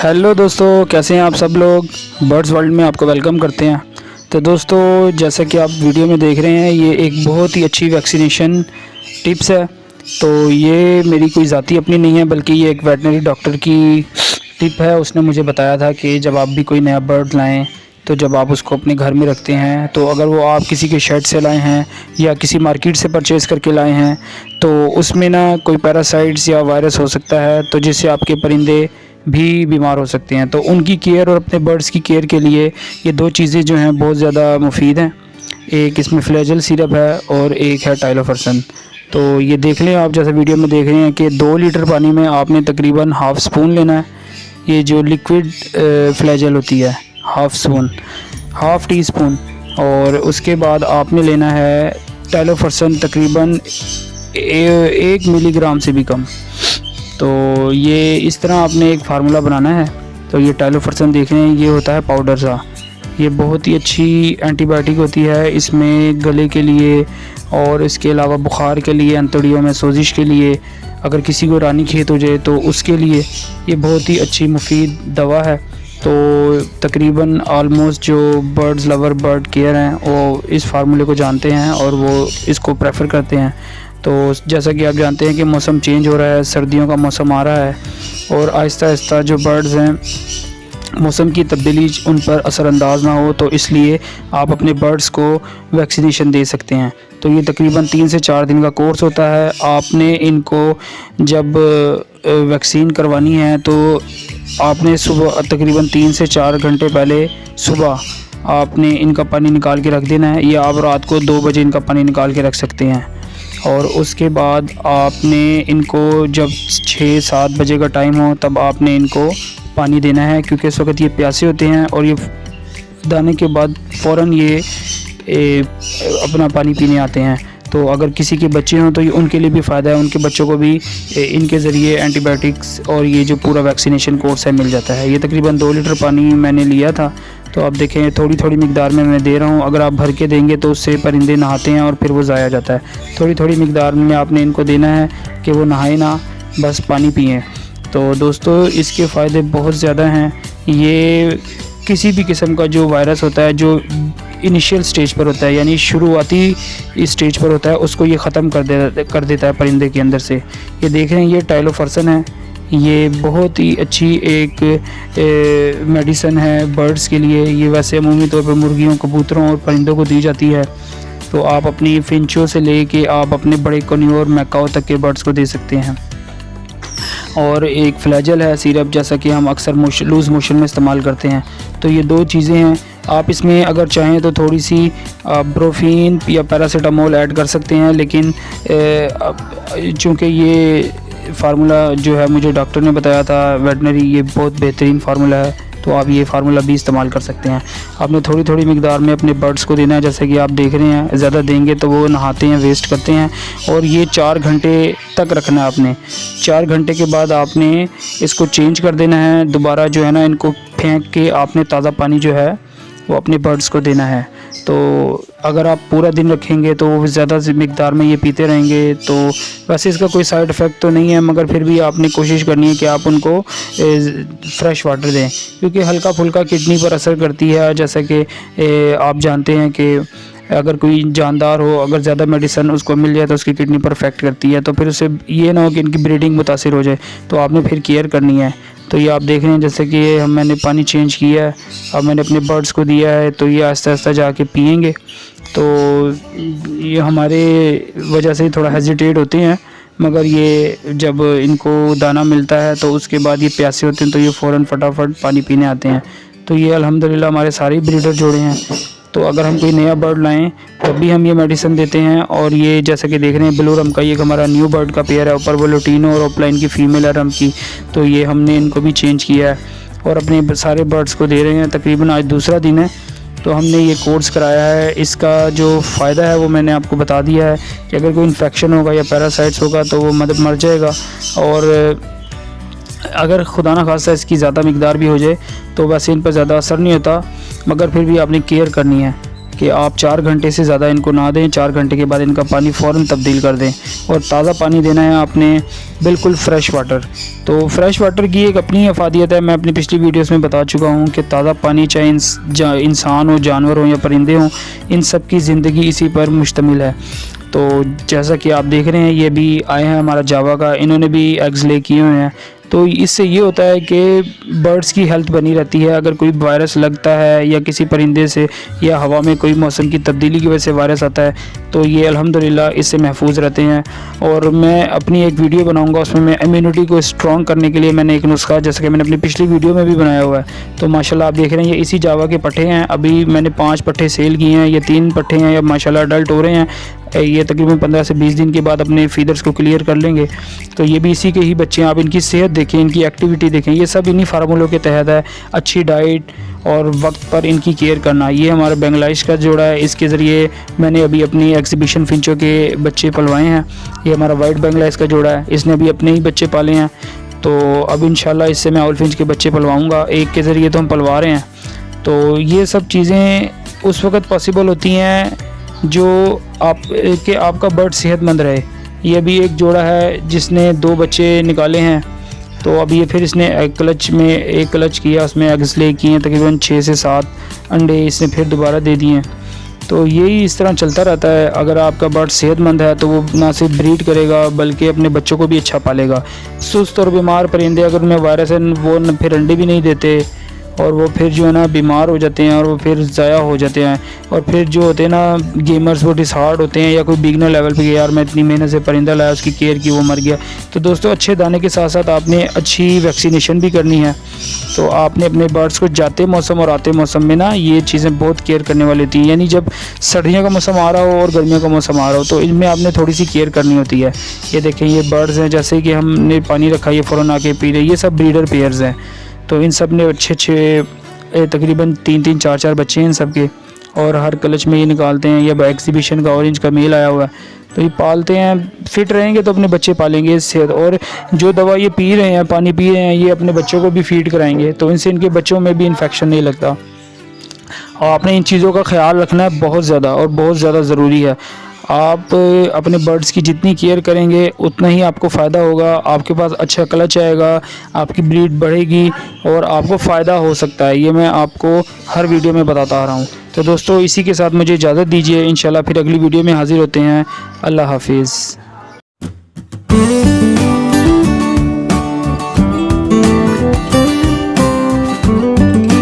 Hello दोस्तों, कैसे हैं आप सब लोग। बर्ड्स वर्ल्ड में आपको वेलकम करते हैं। तो दोस्तों, जैसा कि आप वीडियो में देख रहे हैं, ये एक बहुत ही अच्छी वैक्सीनेशन टिप्स है। तो ये मेरी कोई ज़ाती अपनी नहीं है, बल्कि ये एक वेटनरी डॉक्टर की टिप है। उसने मुझे बताया था कि जब आप भी कोई नया बर्ड लाएं, तो जब आप उसको अपने घर में रखते हैं, तो अगर वो आप किसी के शेड से लाए हैं या किसी मार्केट से परचेज़ करके लाए हैं, तो उसमें ना कोई पैरासाइट्स या वायरस हो सकता है, तो जिससे आपके परिंदे भी बीमार हो सकते हैं। तो उनकी केयर और अपने बर्ड्स की केयर के लिए ये दो चीज़ें जो हैं बहुत ज़्यादा मुफीद हैं। एक इसमें फ्लैजेल सिरप है और एक है टाइलोफर्सन। तो ये देख लें आप, जैसे वीडियो में देख रहे हैं कि 2 लीटर पानी में आपने तकरीबन हाफ़ स्पून लेना है। ये जो लिक्विड फ्लैजेल होती है, हाफ़ टी स्पून। और उसके बाद आपने लेना है टाइलोफर्सन तकरीबन 1 मिलीग्राम से भी कम। तो ये इस तरह आपने एक फार्मूला बनाना है। तो ये टाइलोफर्सन देख रहे हैं, ये होता है पाउडर सा। ये बहुत ही अच्छी एंटीबायोटिक होती है। इसमें गले के लिए और इसके अलावा बुखार के लिए, अंतड़ियों में सोजिश के लिए, अगर किसी को रानीखेत हो जाए तो उसके लिए ये बहुत ही अच्छी मुफीद दवा है। तो तकरीबन ऑलमोस्ट जो बर्ड्स लवर, बर्ड केयर हैं, वो इस फार्मूले को जानते हैं और वो इसको प्रेफर करते हैं। तो जैसा कि आप जानते हैं कि मौसम चेंज हो रहा है, सर्दियों का मौसम आ रहा है और आहिस्ता आहिस्ता जो बर्ड्स हैं, मौसम की तब्दीली उन पर असरअंदाज ना हो, तो इसलिए आप अपने बर्ड्स को वैक्सीनेशन दे सकते हैं। तो ये तकरीबन 3 से 4 दिन का कोर्स होता है। आपने इनको जब वैक्सीन करवानी है, तो आपने सुबह तकरीबन 3 से 4 घंटे पहले सुबह आपने इनका पानी निकाल के रख देना है, या आप रात को 2 बजे इनका पानी निकाल के रख सकते हैं। और उसके बाद आपने इनको जब 6-7 बजे का टाइम हो, तब आपने इनको पानी देना है, क्योंकि इस वक्त ये प्यासे होते हैं और ये दाने के बाद फ़ौरन ये अपना पानी पीने आते हैं। तो अगर किसी के बच्चे हों तो ये उनके लिए भी फ़ायदा है, उनके बच्चों को भी इनके ज़रिए एंटीबायोटिक्स और ये जो पूरा वैक्सीनेशन कोर्स है मिल जाता है। ये तकरीबन 2 लीटर पानी मैंने लिया था। तो आप देखें, थोड़ी थोड़ी मिकदार में मैं दे रहा हूँ। अगर आप भर के देंगे तो उससे परिंदे नहाते हैं और फिर वो ज़ाया जाता है। थोड़ी थोड़ी मिकदार में आपने इनको देना है कि वो नहाए ना, बस पानी पिएँ। तो दोस्तों, इसके फ़ायदे बहुत ज़्यादा हैं। ये किसी भी किस्म का जो वायरस होता है, जो इनिशियल स्टेज पर होता है, यानी शुरुआती स्टेज पर होता है, उसको ये ख़त्म कर देता है परिंदे के अंदर से। ये देख रहे हैं, ये टाइलोफर्सन है। ये बहुत ही अच्छी एक मेडिसन है बर्ड्स के लिए। ये वैसे अमूमी तौर पर मुर्गियों, कबूतरों और परिंदों को दी जाती है। तो आप अपनी फिंचों से लेके आप अपने बड़े कन्योर, मैकाओ तक के बर्ड्स को दे सकते हैं। और एक फ्लैजेल है सिरप, जैसा कि हम अक्सर लूज़ मोशन में इस्तेमाल करते हैं। तो ये 2 चीज़ें हैं। आप इसमें अगर चाहें तो थोड़ी सी ब्रोफीन या पैरासीटामोल ऐड कर सकते हैं, लेकिन चूँकि ये फार्मूला जो है मुझे डॉक्टर ने बताया था वेटनरी, ये बहुत बेहतरीन फार्मूला है, तो आप ये फार्मूला भी इस्तेमाल कर सकते हैं। आपने थोड़ी थोड़ी मिकदार में अपने बर्ड्स को देना है, जैसे कि आप देख रहे हैं। ज़्यादा देंगे तो वो नहाते हैं, वेस्ट करते हैं। और ये 4 घंटे तक रखना है आपने। 4 घंटे के बाद आपने इसको चेंज कर देना है दोबारा, जो है ना, इनको फेंक के आपने ताज़ा पानी जो है वो अपने बर्ड्स को देना है। तो अगर आप पूरा दिन रखेंगे तो वो ज़्यादा मिकदार में ये पीते रहेंगे। तो वैसे इसका कोई साइड इफ़ेक्ट तो नहीं है, मगर फिर भी आपने कोशिश करनी है कि आप उनको फ़्रेश वाटर दें, क्योंकि हल्का फुल्का किडनी पर असर करती है। जैसा कि आप जानते हैं कि अगर कोई जानदार हो, अगर ज़्यादा मेडिसन उसको मिल जाए तो उसकी किडनी पर इफेक्ट करती है। तो फिर उससे ये ना हो कि इनकी ब्रीडिंग मुतासिर हो जाए, तो आपने फिर केयर करनी है। तो ये आप देख रहे हैं, जैसे कि मैंने पानी चेंज किया है, अब मैंने अपने बर्ड्स को दिया है, तो ये आहिस्ता आहिस्ता जाके पिएंगे। तो ये हमारे वजह से थोड़ा हेजिटेट होते हैं, मगर ये जब इनको दाना मिलता है तो उसके बाद ये प्यासे होते हैं, तो ये फ़ौरन फटाफट पानी पीने आते हैं। तो ये अल्हम्दुलिल्लाह हमारे सारे ब्रीडर जोड़े हैं। तो अगर हम कोई नया बर्ड लाएं तब भी हम ये मेडिसिन देते हैं। और ये जैसा कि देख रहे हैं, ब्लू रम का ये हमारा न्यू बर्ड का पेयर है, ऊपर वो लुटीनो और ऑफलाइन की फ़ीमेल है रम की। तो ये हमने इनको भी चेंज किया है और अपने सारे बर्ड्स को दे रहे हैं। तकरीबन आज दूसरा दिन है, तो हमने ये कोर्स कराया है। इसका जो फ़ायदा है वो मैंने आपको बता दिया है कि अगर कोई इन्फेक्शन होगा या पैरासाइट्स होगा तो वो मर जाएगा। और अगर खुदा ना खास्ता इसकी ज़्यादा मिकदार भी हो जाए तो वैसे इन पर ज़्यादा असर नहीं होता, मगर फिर भी आपने केयर करनी है कि आप 4 घंटे से ज़्यादा इनको ना दें। 4 घंटे के बाद इनका पानी फ़ौरन तब्दील कर दें और ताज़ा पानी देना है आपने, बिल्कुल फ़्रेश वाटर। तो फ़्रेश वाटर की एक अपनी अफादियत है, मैं अपनी पिछली वीडियोस में बता चुका हूँ कि ताज़ा पानी चाहे इंसान हो, जानवर हो या परिंदे हों, इन सब की ज़िंदगी इसी पर मुश्तमिल है। तो जैसा कि आप देख रहे हैं ये भी आए हैं हमारा जावा का, इन्होंने भी एग्स ले किए हुए हैं। तो इससे ये होता है कि बर्ड्स की हेल्थ बनी रहती है। अगर कोई वायरस लगता है या किसी परिंदे से या हवा में कोई मौसम की तब्दीली की वजह से वायरस आता है तो ये अल्हम्दुलिल्लाह इससे महफूज रहते हैं। और मैं अपनी एक वीडियो बनाऊंगा, उसमें मैं इम्यूनिटी को स्ट्रॉन्ग करने के लिए मैंने एक नुस्खा, जैसे कि मैंने अपनी पिछली वीडियो में भी बनाया हुआ है। तो माशाल्लाह आप देख रहे हैं ये इसी जावा के पट्ठे हैं। अभी मैंने 5 पट्ठे सेल किए हैं, ये 3 पट्ठे हैं, ये माशाल्लाह अडल्ट हो रहे हैं। ये तकरीबन 15 से 20 दिन के बाद अपने फीडर्स को क्लियर कर लेंगे। तो ये भी इसी के ही बच्चे हैं। आप इनकी सेहत देखें, इनकी एक्टिविटी देखें, ये सब इन्हीं फार्मूलों के तहत है। अच्छी डाइट और वक्त पर इनकी केयर करना। ये हमारा बांग्लादेश का जोड़ा है, इसके ज़रिए मैंने अभी अपनी एग्जीबिशन फिंचों के बच्चे पलवाए हैं। ये हमारा वाइट बांग्लादेश का जोड़ा है, इसने अभी अपने ही बच्चे पाले हैं। तो अब इंशाल्लाह इससे मैं ऑल फिंच के बच्चे पलवाऊँगा। एक के ज़रिए तो हम पलवा रहे हैं। तो ये सब चीज़ें उस वक़्त पॉसिबल होती हैं जो आपका बर्ड सेहतमंद रहे। ये भी एक जोड़ा है जिसने 2 बच्चे निकाले हैं। तो अभी ये फिर इसने एक क्लच किया, उसमें एग्स ले किए हैं, तकरीबन 6 से 7 अंडे इसने फिर दोबारा दे दिए हैं। तो यही इस तरह चलता रहता है। अगर आपका बर्ड सेहतमंद है तो वो ना सिर्फ ब्रीड करेगा बल्कि अपने बच्चों को भी अच्छा पालेगा। सुस्त और बीमार परिंदे अगर उनमें वायरस है वो फिर अंडे भी नहीं देते और वो फिर जो है ना बीमार हो जाते हैं और वो फिर ज़ाया हो जाते हैं। और फिर जो होते हैं ना गेमर्स, वो डिसहार्ड होते हैं, या कोई बिगनर लेवल पे यार मैं इतनी मेहनत से परिंदा लाया, उसकी केयर की, वो मर गया। तो दोस्तों अच्छे दाने के साथ साथ आपने अच्छी वैक्सीनेशन भी करनी है। तो आपने अपने बर्ड्स को जाते मौसम और आते मौसम में ना ये चीज़ें बहुत केयर करने वाली होती हैं। यानी जब सर्दियों का मौसम आ रहा हो और गर्मियों का मौसम आ रहा हो तो इनमें आपने थोड़ी सी केयर करनी होती है। ये देखें ये बर्ड्स हैं, जैसे कि हमने पानी रखा, ये फ़ौरन आके पी रहे, ये सब ब्रीडर पेयर्स हैं। तो इन सब ने अच्छे तकरीबन 3-3 4-4 बच्चे हैं इन सब के, और हर क्लच में ये निकालते हैं। ये एग्जीबिशन का ऑरेंज का मेल आया हुआ है, तो ये पालते हैं। फिट रहेंगे तो अपने बच्चे पालेंगे सेहत। और जो दवा ये पी रहे हैं, पानी पी रहे हैं, ये अपने बच्चों को भी फीड कराएंगे, तो इनसे इनके बच्चों में भी इन्फेक्शन नहीं लगता। और आपने इन चीज़ों का ख्याल रखना है बहुत ज़्यादा, और बहुत ज़्यादा ज़रूरी है। आप अपने बर्ड्स की जितनी केयर करेंगे उतना ही आपको फ़ायदा होगा। आपके पास अच्छा क्लच आएगा, आपकी ब्रीड बढ़ेगी और आपको फ़ायदा हो सकता है। ये मैं आपको हर वीडियो में बताता आ रहा हूँ। तो दोस्तों इसी के साथ मुझे इजाज़त दीजिए, इंशाल्लाह फिर अगली वीडियो में हाज़िर होते हैं। अल्लाह हाफिज़।